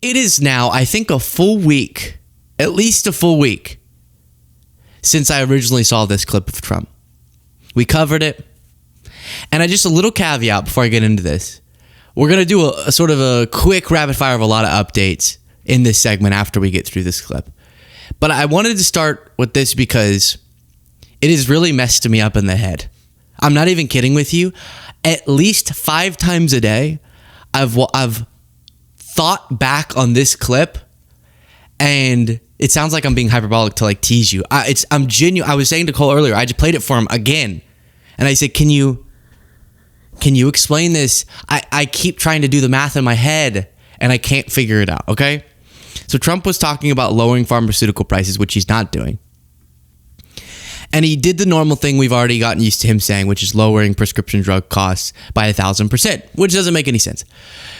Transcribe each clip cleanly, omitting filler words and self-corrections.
It is now, I think, a full week, at least a full week, since I originally saw this clip of Trump. We covered it. And just a little caveat before I get into this. We're going to do a sort of a quick rapid fire of a lot of updates in this segment after we get through this clip. But I wanted to start with this because it has really messed me up in the head. I'm not even kidding with you. At least 5 times a day, I've thought back on this clip, and it sounds like I'm being hyperbolic to like tease you. I'm genuine. I was saying to Cole earlier, I just played it for him again, and I said, "Can you explain this? I keep trying to do the math in my head, and I can't figure it out." Okay, so Trump was talking about lowering pharmaceutical prices, which he's not doing. And he did the normal thing we've already gotten used to him saying, which is lowering prescription drug costs by 1,000%, which doesn't make any sense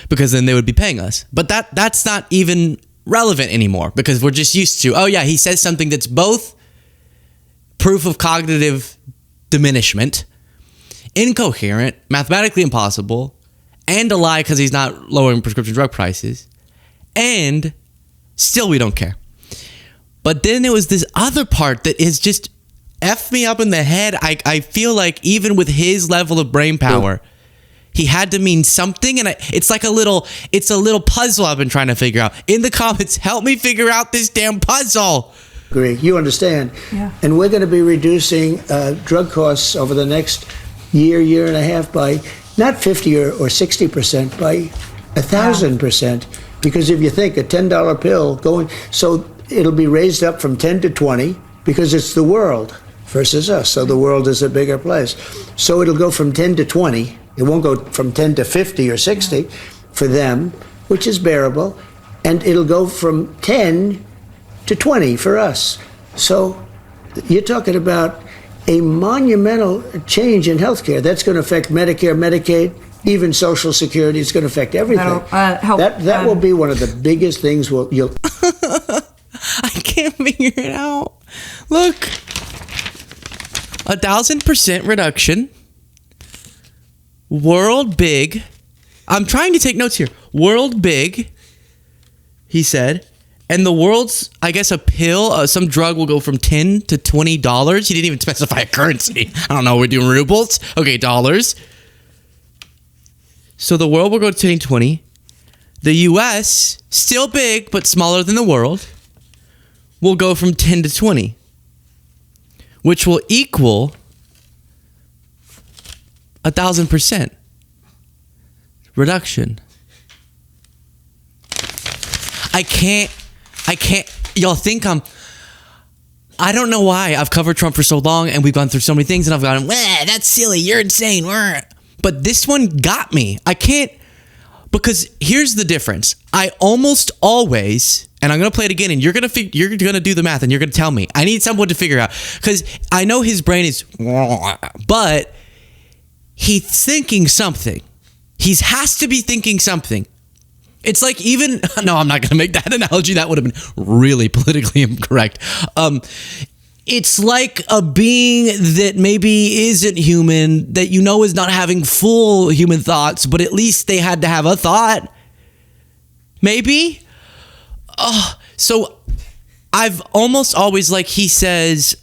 because then they would be paying us. But that's not even relevant anymore because we're just used to, oh yeah, he says something that's both proof of cognitive diminishment, incoherent, mathematically impossible, and a lie because he's not lowering prescription drug prices, and still we don't care. But then there was this other part that is just F me up in the head. I feel like even with his level of brain power, he had to mean something, and it's a little puzzle I've been trying to figure out. In the comments, help me figure out this damn puzzle. Agree. You understand. Yeah. And we're going to be reducing drug costs over the next year and a half by not 50 or 60%, by 1,000%. Because if you think a $10 pill so it'll be raised up from 10 to 20 because it's the world versus us. So the world is a bigger place. So it'll go from 10 to 20. It won't go from 10 to 50 or 60 for them, which is bearable. And it'll go from 10 to 20 for us. So you're talking about a monumental change in healthcare. That's going to affect Medicare, Medicaid, even Social Security. It's going to affect everything. That will be one of the biggest things you'll... I can't figure it out. Look, 1,000% reduction. World big. I'm trying to take notes here. World big, he said. And the world's, I guess, a pill, some drug will go from $10 to $20. He didn't even specify a currency. I don't know. We're doing rubles. Okay, dollars. So the world will go to 10 to 20. The U.S., still big, but smaller than the world, will go from 10 to 20, which will equal 1,000% reduction. I can't, y'all think I don't know why I've covered Trump for so long and we've gone through so many things and I've gone, that's silly, you're insane. But this one got me. I can't, because here's the difference. I almost always, and I'm going to play it again, and you're going to do the math, and you're going to tell me. I need someone to figure out, because I know his brain is, but he's thinking something. He has to be thinking something. It's like even, no, I'm not going to make that analogy. That would have been really politically incorrect. It's like a being that maybe isn't human, that is not having full human thoughts, but at least they had to have a thought. Maybe? So I've almost always, like, he says,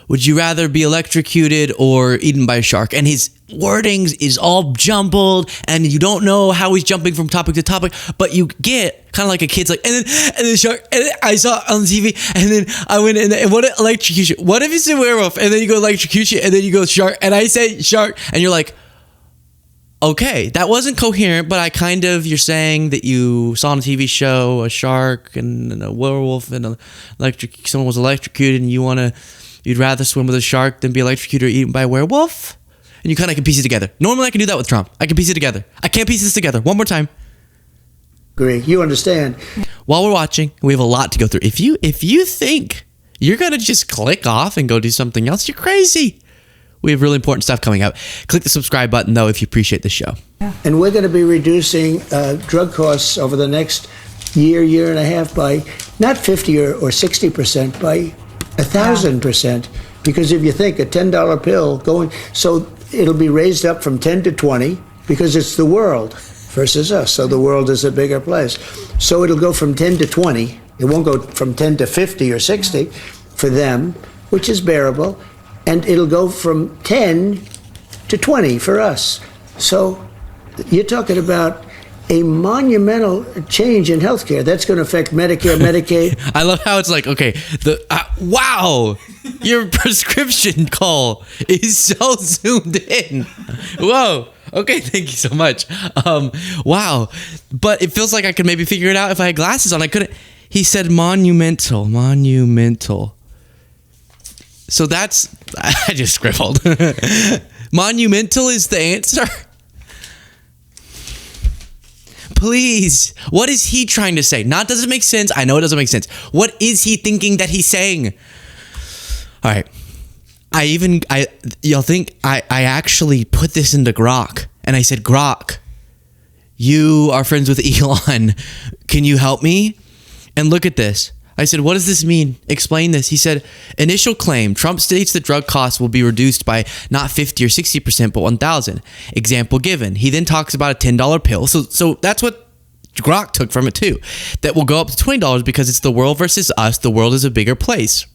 would you rather be electrocuted or eaten by a shark? And his wordings is all jumbled, and you don't know how he's jumping from topic to topic, but you get kind of like a kid's like, and then shark, and then I saw it on TV, and then I went in, and what electrocution? What if it's a werewolf? And then you go electrocution, and then you go shark, and I say shark, and you're like, okay, that wasn't coherent, but you're saying that you saw on a TV show a shark and a werewolf and someone was electrocuted, and you'd rather swim with a shark than be electrocuted or eaten by a werewolf? And you kind of can piece it together. Normally I can do that with Trump. I can piece it together. I can't piece this together. One more time. Agree. You understand. While we're watching, we have a lot to go through. If you think you're going to just click off and go do something else, you're crazy. We have really important stuff coming up. Click the subscribe button, though, if you appreciate the show. And we're going to be reducing drug costs over the next year and a half by not 50 or 60%, by 1,000%. Because if you think a $10 pill so it'll be raised up from 10 to 20 because it's the world versus us. So the world is a bigger place. So it'll go from 10 to 20. It won't go from 10 to 50 or 60 for them, which is bearable. And it'll go from 10 to 20 for us. So you're talking about a monumental change in healthcare. That's going to affect Medicare, Medicaid. I love how it's like, okay, wow, your prescription call is so zoomed in. Whoa. Okay, thank you so much. Wow. But it feels like I could maybe figure it out if I had glasses on. I couldn't. He said monumental. So that's, I just scribbled. Monumental is the answer. Please, what is he trying to say? Not does it make sense? I know it doesn't make sense. What is he thinking that he's saying? All right. Y'all think I actually put this into Grok, and I said, Grok, you are friends with Elon. Can you help me? And look at this. I said, what does this mean? Explain this. He said, initial claim. Trump states that drug costs will be reduced by not 50 or 60%, but 1,000. Example given. He then talks about a $10 pill. So that's what Grok took from it too. That will go up to $20 because it's the world versus us. The world is a bigger place.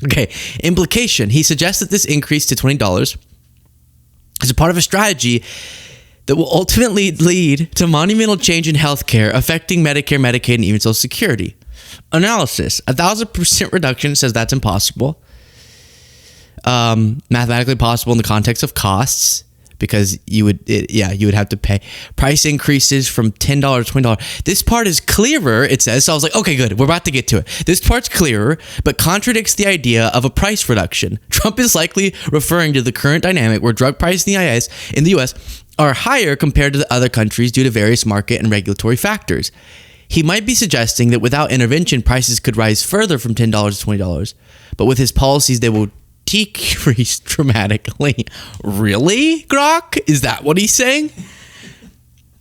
Okay. Implication. He suggests that this increase to $20 is a part of a strategy that will ultimately lead to monumental change in healthcare, affecting Medicare, Medicaid, and even Social Security. Analysis. 1,000% reduction says that's impossible. Mathematically possible in the context of costs, because you would have to pay. Price increases from $10 to $20. This part is clearer, it says. So I was like, okay, good. We're about to get to it. This part's clearer, but contradicts the idea of a price reduction. Trump is likely referring to the current dynamic where drug prices in the U.S. are higher compared to the other countries due to various market and regulatory factors. He might be suggesting that without intervention, prices could rise further from $10 to $20, but with his policies, they will decrease dramatically. Really, Grok? Is that what he's saying?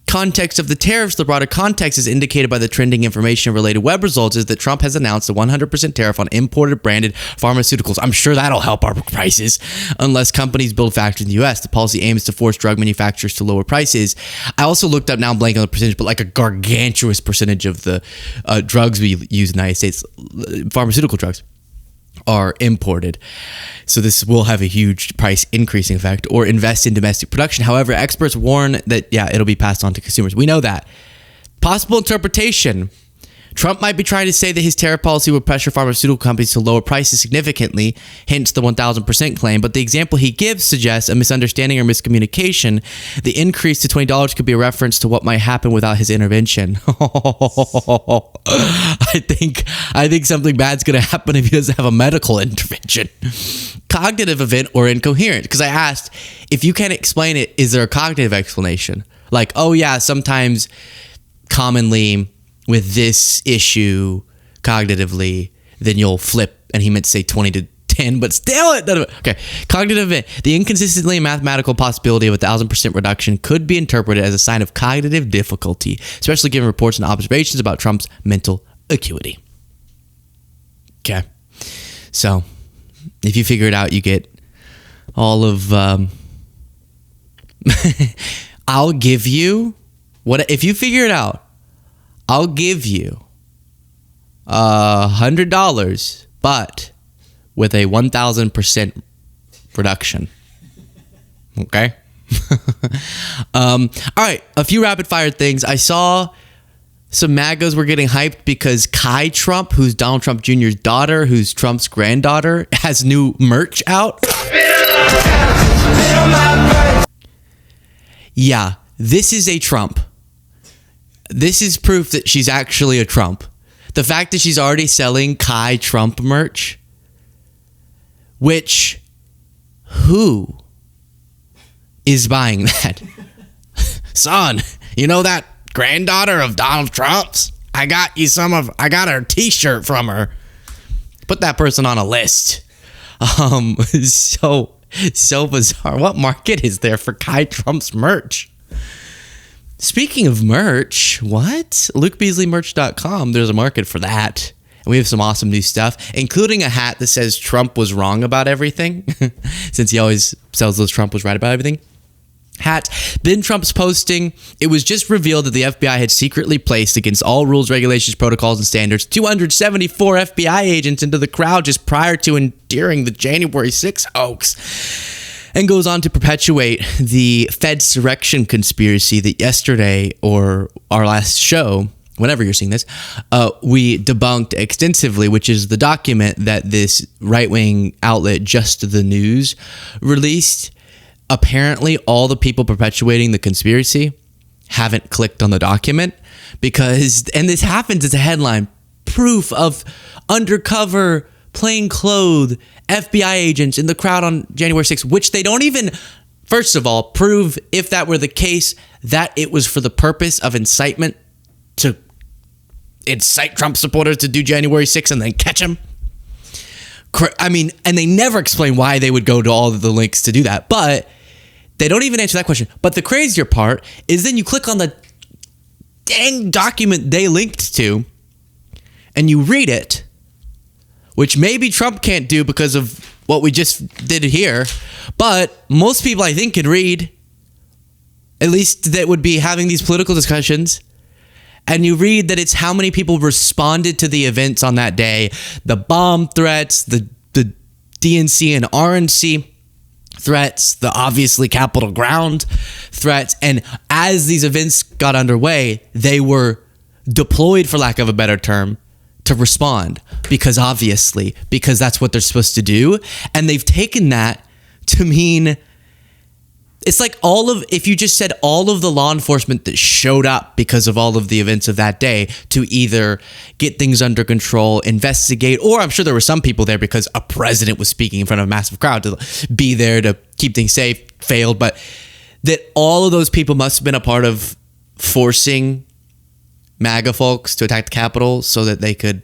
Context of the tariffs. The broader context is indicated by the trending information related web results is that Trump has announced a 100% tariff on imported branded pharmaceuticals. I'm sure that'll help our prices unless companies build factories in the U.S. The policy aims to force drug manufacturers to lower prices. I also looked up, now I'm blanking on the percentage, but like a gargantuous percentage of the drugs we use in the United States, pharmaceutical drugs, are imported. So this will have a huge price increasing effect, or invest in domestic production. However, experts warn that, it'll be passed on to consumers. We know that. Possible interpretation. Trump might be trying to say that his tariff policy would pressure pharmaceutical companies to lower prices significantly, hence the 1,000% claim. But the example he gives suggests a misunderstanding or miscommunication. The increase to $20 could be a reference to what might happen without his intervention. I think something bad's going to happen if he doesn't have a medical intervention. Cognitive event or incoherent. Because I asked, if you can't explain it, is there a cognitive explanation? Like, oh yeah, sometimes commonly with this issue cognitively, then you'll flip, and he meant to say 20 to 10, but still it doesn't. Okay. Cognitive event. The inconsistently mathematical possibility of 1,000% reduction could be interpreted as a sign of cognitive difficulty, especially given reports and observations about Trump's mental acuity. Okay. So if you figure it out, you get all of, I'll give you if you figure it out, I'll give you $100, but with a 1,000% reduction. Okay. All right. A few rapid fire things. I saw some MAGAs were getting hyped because Kai Trump, who's Donald Trump Jr.'s daughter, who's Trump's granddaughter, has new merch out. Yeah, this is a Trump. This is proof that she's actually a Trump. The fact that she's already selling Kai Trump merch, which, who is buying that? Son, you know that granddaughter of Donald Trump's? I got her t-shirt from her. Put that person on a list. So bizarre. What market is there for Kai Trump's merch? Speaking of merch, what? LukeBeasleyMerch.com, there's a market for that. And we have some awesome new stuff, including a hat that says Trump was wrong about everything, since he always sells those Trump was right about everything. hat. Ben Trump's posting, it was just revealed that the FBI had secretly placed, against all rules, regulations, protocols, and standards, 274 FBI agents into the crowd just prior to and during the January 6th hoax. And goes on to perpetuate the Fedsurrection conspiracy that yesterday, or our last show, whenever you're seeing this, we debunked extensively, which is the document that this right-wing outlet, Just the News, released. Apparently, all the people perpetuating the conspiracy haven't clicked on the document because, and this happens as a headline, proof of undercover, plainclothes FBI agents in the crowd on January 6th, which they don't even, first of all, prove, if that were the case, that it was for the purpose of incitement to incite Trump supporters to do January 6th and then catch them. I mean, and they never explain why they would go to all of the links to do that, but they don't even answer that question. But the crazier part is then you click on the dang document they linked to and you read it, which maybe Trump can't do because of what we just did here, but most people I think can read, at least that would be having these political discussions. And you read that it's how many people responded to the events on that day, the bomb threats, the DNC and RNC threats, the obviously Capitol ground threats. And as these events got underway, they were deployed, for lack of a better term, to respond because that's what they're supposed to do. And they've taken that to mean, it's like if you just said all of the law enforcement that showed up because of all of the events of that day to either get things under control, investigate, or I'm sure there were some people there because a president was speaking in front of a massive crowd to be there to keep things safe, failed, but that all of those people must have been a part of forcing MAGA folks to attack the Capitol so that they could,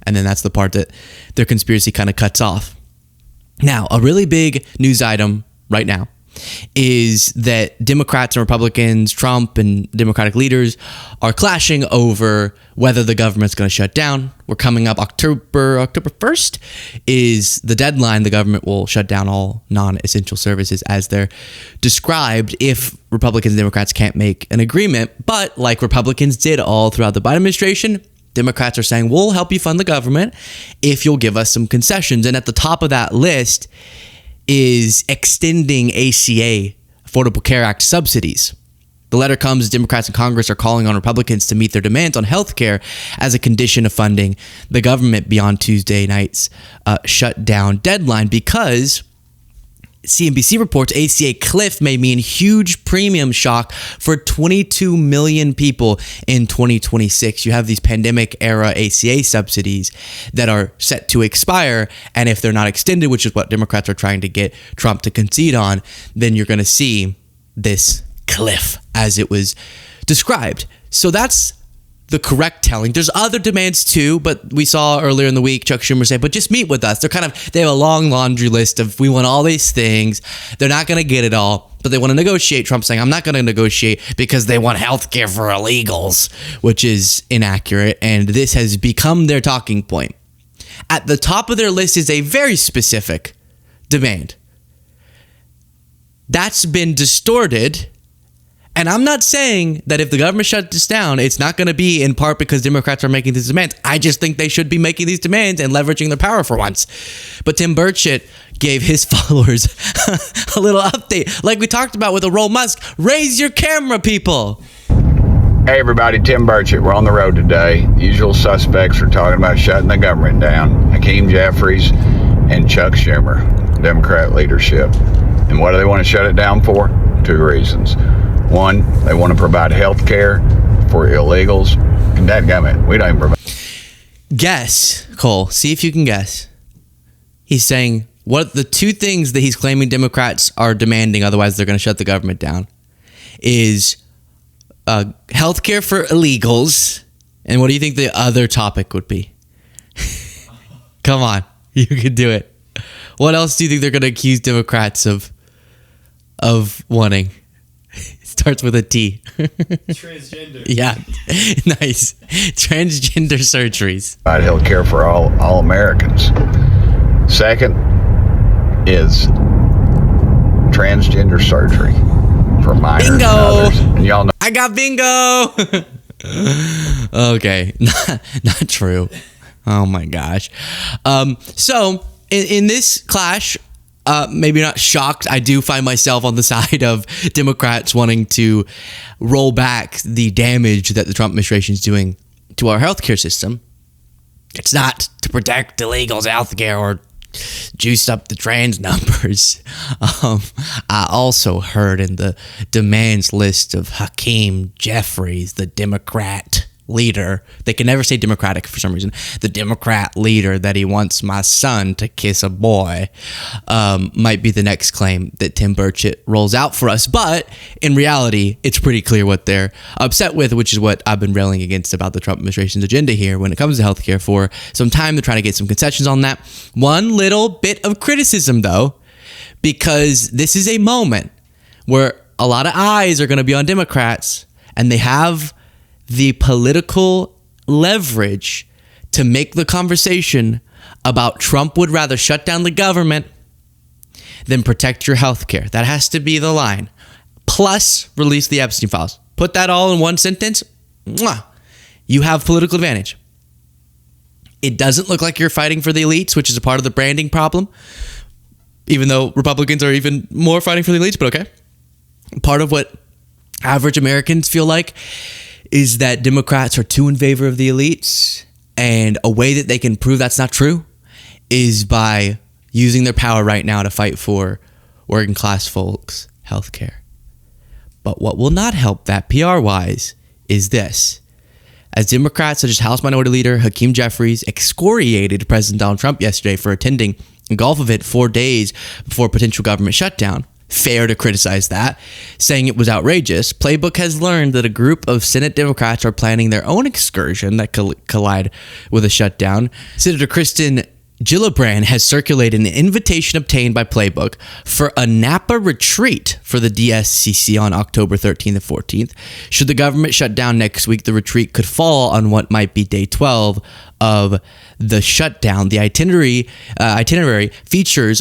and then that's the part that their conspiracy kind of cuts off. Now, a really big news item right now is that Democrats and Republicans, Trump and Democratic leaders are clashing over whether the government's going to shut down. We're coming up October 1st is the deadline. The government will shut down all non-essential services as they're described if Republicans and Democrats can't make an agreement. But like Republicans did all throughout the Biden administration, Democrats are saying, we'll help you fund the government if you'll give us some concessions. And at the top of that list is extending ACA, Affordable Care Act subsidies. The letter comes as Democrats in Congress are calling on Republicans to meet their demands on health care as a condition of funding the government beyond Tuesday night's shutdown deadline, because CNBC reports ACA cliff may mean huge premium shock for 22 million people in 2026. You have these pandemic era ACA subsidies that are set to expire, and if they're not extended, which is what Democrats are trying to get Trump to concede on, then you're going to see this cliff as it was described. So that's the correct telling. There's other demands too, but we saw earlier in the week Chuck Schumer say, but just meet with us. They have a long laundry list of, we want all these things. They're not going to get it all, but they want to negotiate. Trump saying, I'm not going to negotiate because they want health care for illegals, which is inaccurate. And this has become their talking point. At the top of their list is a very specific demand. That's been distorted. And I'm not saying that if the government shuts this down, it's not going to be in part because Democrats are making these demands. I just think they should be making these demands and leveraging their power for once. But Tim Burchett gave his followers a little update. Like we talked about with Elon Musk. Raise your camera, people. Hey everybody, Tim Burchett. We're on the road today. Usual suspects are talking about shutting the government down. Hakeem Jeffries and Chuck Schumer, Democrat leadership. And what do they want to shut it down for? Two reasons. One, they want to provide health care for illegals. And dadgummit, we don't even provide. Guess, Cole. See if you can guess. He's saying what the two things that he's claiming Democrats are demanding, otherwise they're going to shut the government down, is health care for illegals. And what do you think the other topic would be? Come on. You could do it. What else do you think they're going to accuse Democrats of wanting? Starts with a T. Transgender. Yeah. Nice. Transgender surgeries. Provide health care for all Americans. Second is transgender surgery. for minors and Bingo! others. And y'all know I got bingo. Okay, not true. Oh my gosh. So in this clash, maybe not shocked, I do find myself on the side of Democrats wanting to roll back the damage that the Trump administration is doing to our healthcare system. It's not to protect illegals' healthcare or juice up the trans numbers. I also heard in the demands list of Hakeem Jeffries, the Democrat leader, they can never say Democratic for some reason, the Democrat leader, that he wants my son to kiss a boy, might be the next claim that Tim Burchett rolls out for us. But in reality, it's pretty clear what they're upset with, which is what I've been railing against about the Trump administration's agenda here when it comes to healthcare for some time. They're trying to get some concessions on that. One little bit of criticism, though, because this is a moment where a lot of eyes are going to be on Democrats, and they have the political leverage to make the conversation about Trump would rather shut down the government than protect your health care. That has to be the line. Plus, release the Epstein files. Put that all in one sentence. Mwah, you have political advantage. It doesn't look like you're fighting for the elites, which is a part of the branding problem, even though Republicans are even more fighting for the elites, but okay. Part of what average Americans feel like is that Democrats are too in favor of the elites, and a way that they can prove that's not true is by using their power right now to fight for working class folks' health care. But what will not help that PR-wise is this. As Democrats such as House Minority Leader Hakeem Jeffries excoriated President Donald Trump yesterday for attending a golf event 4 days before potential government shutdown, fair to criticize that, saying it was outrageous, Playbook has learned that a group of Senate Democrats are planning their own excursion that collide with a shutdown. Senator Kristen Gillibrand has circulated an invitation obtained by Playbook for a Napa retreat for the DSCC on October 13th and 14th. Should the government shut down next week, the retreat could fall on what might be day 12 of the shutdown. The itinerary features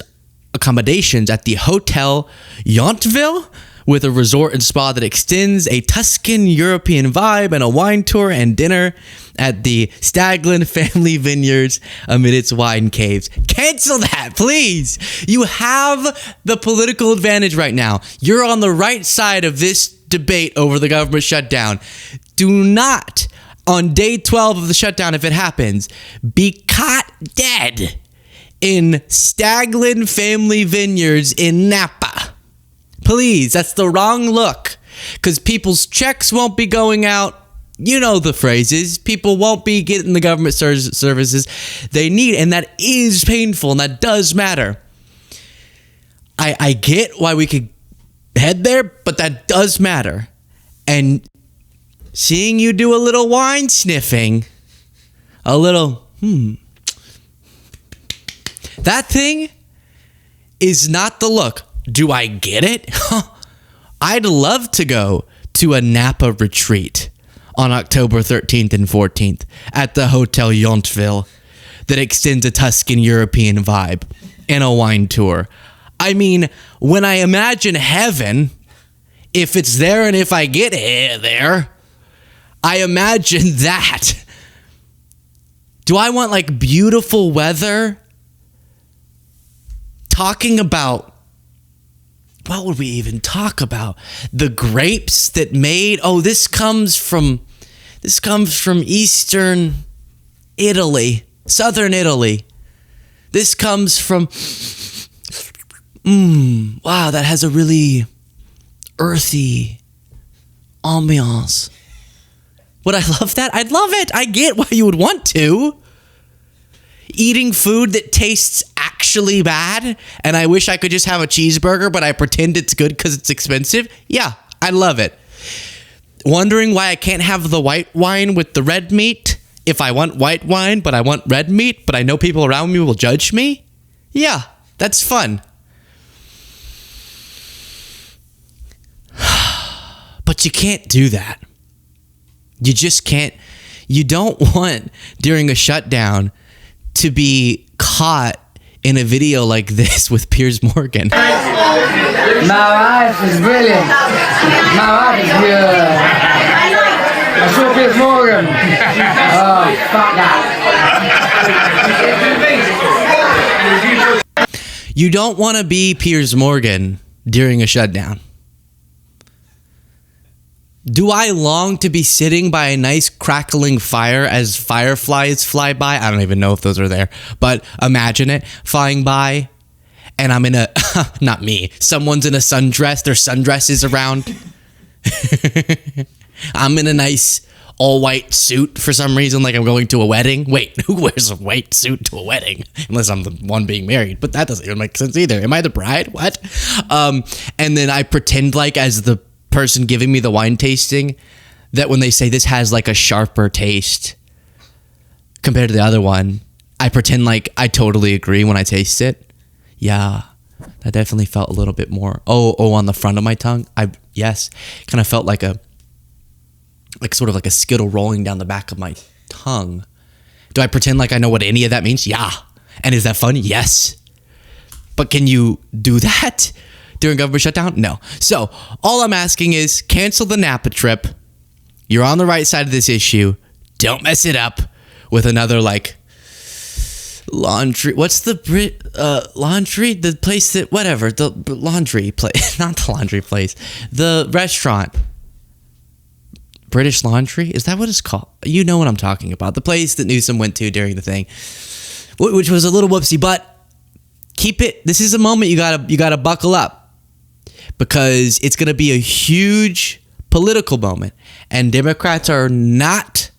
accommodations at the Hotel Yountville with a resort and spa that extends a Tuscan European vibe, and a wine tour and dinner at the Staglin Family Vineyards amid its wine caves. Cancel that, please. You have the political advantage right now. You're on the right side of this debate over the government shutdown. Do not, on day 12 of the shutdown, if it happens, be caught dead in Staglin Family Vineyards in Napa. Please, that's the wrong look, because people's checks won't be going out. You know the phrases. People won't be getting the government services they need, and that is painful, and that does matter. I get why we could head there, but that does matter. And seeing you do a little wine sniffing, a little, that thing is not the look. Do I get it? I'd love to go to a Napa retreat on October 13th and 14th at the Hotel Yountville that extends a Tuscan European vibe and a wine tour. I mean, when I imagine heaven, if it's there and if I get there, I imagine that. Do I want like beautiful weather? Talking about, what would we even talk about? The grapes that made, this comes from Eastern Italy, Southern Italy. This comes from, wow, that has a really earthy ambiance. Would I love that? I'd love it. I get why you would want to. Eating food that tastes actually bad, and I wish I could just have a cheeseburger, but I pretend it's good because it's expensive. Yeah, I love it. Wondering why I can't have the white wine with the red meat if I want white wine, but I want red meat, but I know people around me will judge me? Yeah, that's fun. But you can't do that. You just can't. You don't want, during a shutdown, to be caught in a video like this with Piers Morgan. My wife is brilliant. My wife is good. I saw Piers Morgan. Oh, fuck that. You don't want to be Piers Morgan during a shutdown. Do I long to be sitting by a nice crackling fire as fireflies fly by? I don't even know if those are there, but imagine it flying by, and I'm in a, not me, someone's in a sundress, their sundress is around. I'm in a nice all-white suit for some reason, like I'm going to a wedding. Wait, who wears a white suit to a wedding? Unless I'm the one being married, but that doesn't even make sense either. Am I the bride? What? And then I pretend like, as the person giving me the wine tasting, that when they say this has like a sharper taste compared to the other one, I pretend like I totally agree when I taste it. Yeah, that definitely felt a little bit more. Oh, on the front of my tongue. Yes, kind of felt like sort of like a Skittle rolling down the back of my tongue. Do I pretend like I know what any of that means? Yeah. And is that fun? Yes. But can you do that during government shutdown? No. So all I'm asking is cancel the Napa trip. You're on the right side of this issue. Don't mess it up with another like laundry. What's the laundry? The place that, whatever, the laundry place, not the laundry place, the restaurant. British Laundry? Is that what it's called? You know what I'm talking about. The place that Newsom went to during the thing, which was a little whoopsie, but keep it. This is a moment you gotta buckle up, because it's gonna be a huge political moment, and Democrats are not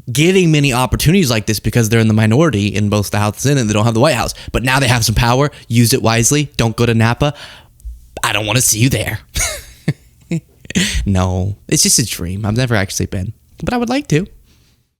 getting many opportunities like this because they're in the minority in both the House and Senate. They don't have the White House, but now they have some power. Use it wisely. Don't go to Napa. I don't want to see you there. No, it's just a dream. I've never actually been, but I would like to.